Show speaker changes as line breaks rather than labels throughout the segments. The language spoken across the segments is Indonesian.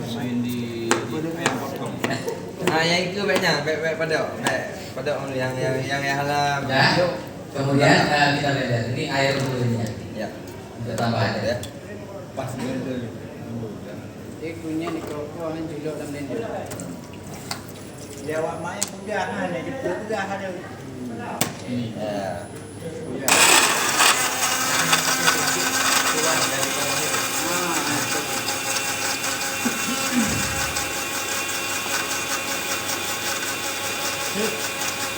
main di ayam potong.
Nah, yang itu baiknya, baik pada yang halam.
Ya. Kemudian kita lihat ini air dulunya.
Ya.
Kita tambahkan ya.
Pas blender.
Ikunya ni kerokokan julok dalam blender.
Dia awak main pegahan ni, dia pegahan dia.
Ini.
Ya.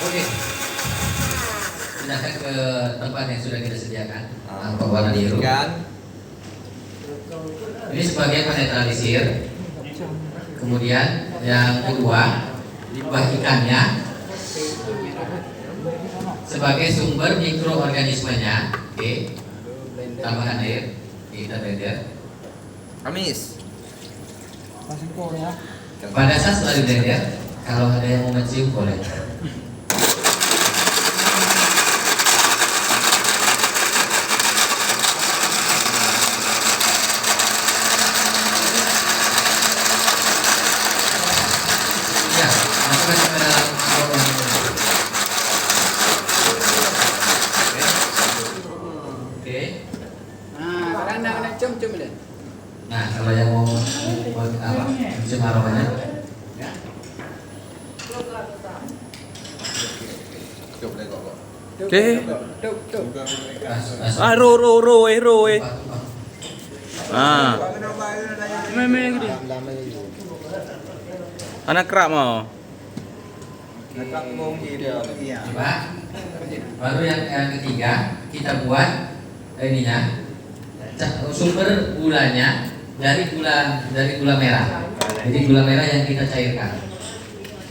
Oke. Pindahkan ke tempat yang sudah kita sediakan. Warna biru. Ini sebagai penetralisir. Kemudian yang kedua, limbah ikannya sebagai sumber mikroorganismenya. Oke. Tambahkan air. Kita blender.
Amis.
Pada saat setelah di blender, kalau ada yang mau mencium boleh. Ya, masukkan ke dalam botol ini. Oke.
Ah, sekarang nak cium-cium dia.
Nah, kalau yang mau apa? Mencium aromanya.
Cukup deh kok.
Oke.
Tuk.
Ro. Ah. Memang gede. Anak kerak mau.
Nakak mungkin dia.
Iya.
Coba. Baru yang ketiga kita buat ininya sumber gulanya dari gula merah. Jadi gula merah yang kita cairkan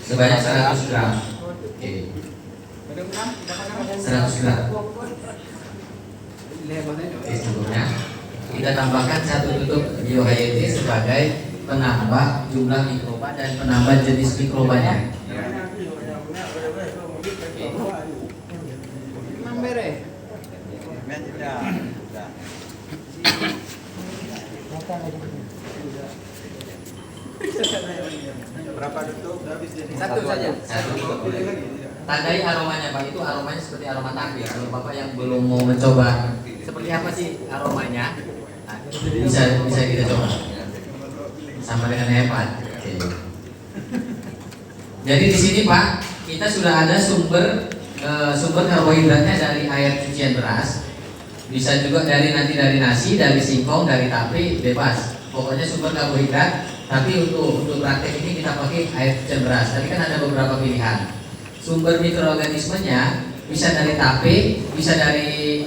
sebanyak 100 gram. Oke. 100 gram. Oke, sebelumnya kita tambahkan 1 tutup bioHYT sebagai penambah jumlah mikroba dan penambah jenis mikrobanya.
Memang beres.
Dah. Berapa tutup? Habis jadi.
Satu saja.
Satu tutup boleh. Tandai aromanya Pak, itu aromanya seperti aroma takbir. Kalau Bapak yang belum mau mencoba seperti apa sih aromanya, nah, bisa kita coba sama dengan hebat. Oke. Jadi di sini Pak, kita sudah ada sumber karbohidratnya dari air cucian beras, bisa juga dari nasi, dari singkong, dari tape, bebas. Pokoknya sumber karbohidrat. Tapi untuk praktek ini kita pakai air cucian beras. Tadi kan ada beberapa pilihan. Sumber mikroorganismenya bisa dari tape, bisa dari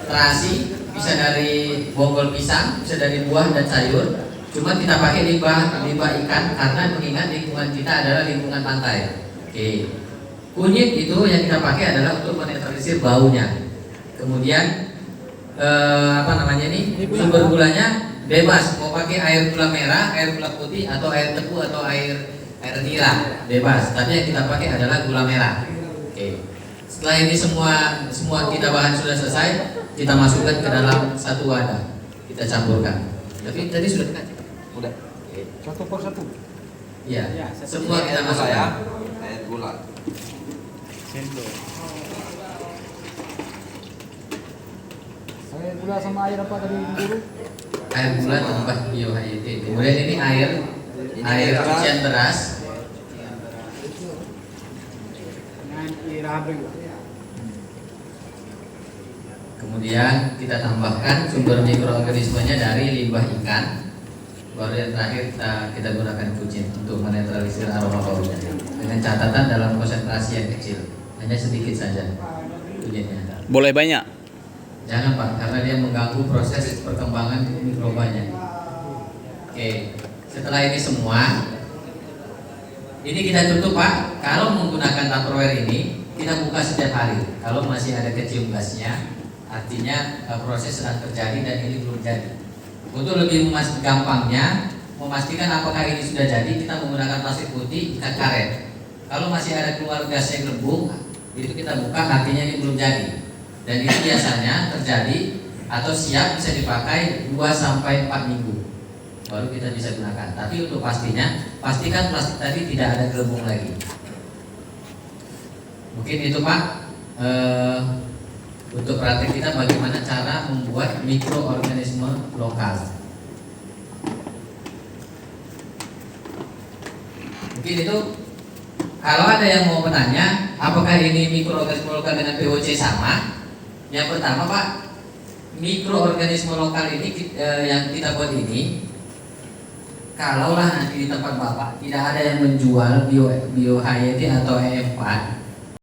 terasi, bisa dari bonggol pisang, bisa dari buah dan sayur. Cuma kita pakai limbah ikan karena mengingat lingkungan kita adalah lingkungan pantai. Oke. Kunyit itu yang kita pakai adalah untuk menetralisir baunya. Kemudian sumber gulanya bebas, mau pakai air gula merah, air gula putih, atau air tebu, atau air nira, bebas. Tapi yang kita pakai adalah gula merah. Oke. Setelah ini semua kita bahan sudah selesai, kita masukkan ke dalam satu wadah, kita campurkan. Tapi tadi sudah dikasih.
Udah.
Oke.
1/1.
Iya. Semua kita
Air
masukkan.
gula.
Sendok.
Saya gula sama air apa tadi guru?
Air gula tambah bioHYT. Kemudian ini air cucian beras.
Dengan air abri.
Kemudian kita tambahkan sumber mikroorganismenya dari limbah ikan. Baru yang terakhir kita gunakan kucing untuk menetralisir aroma baunya. Dengan catatan dalam konsentrasi yang kecil, hanya sedikit saja kunyitnya.
Boleh banyak.
Jangan Pak, karena dia mengganggu proses perkembangan mikrobanya. Oke, setelah ini semua, ini kita tutup Pak. Kalau menggunakan Tupperware ini, kita buka setiap hari. Kalau masih ada kecium gasnya, artinya proses sedang terjadi dan ini belum jadi. Untuk lebih gampangnya memastikan apakah ini sudah jadi, kita menggunakan plastik putih ikat karet. Kalau masih ada keluar gas yang gembung, itu kita buka, artinya ini belum jadi. Dan ini biasanya terjadi atau siap bisa dipakai 2 sampai 4 minggu. baru kita bisa gunakan. Tapi untuk pastinya, pastikan plastik tadi tidak ada gelembung lagi. Mungkin itu Pak, untuk praktek kita bagaimana cara membuat mikroorganisme lokal. Mungkin itu. Kalau ada yang mau bertanya, apakah ini mikroorganisme lokal dengan POC sama? Yang pertama Pak, mikroorganisme lokal ini yang kita buat ini, kalaulah nanti di tempat Bapak tidak ada yang menjual bio HYT atau EM4,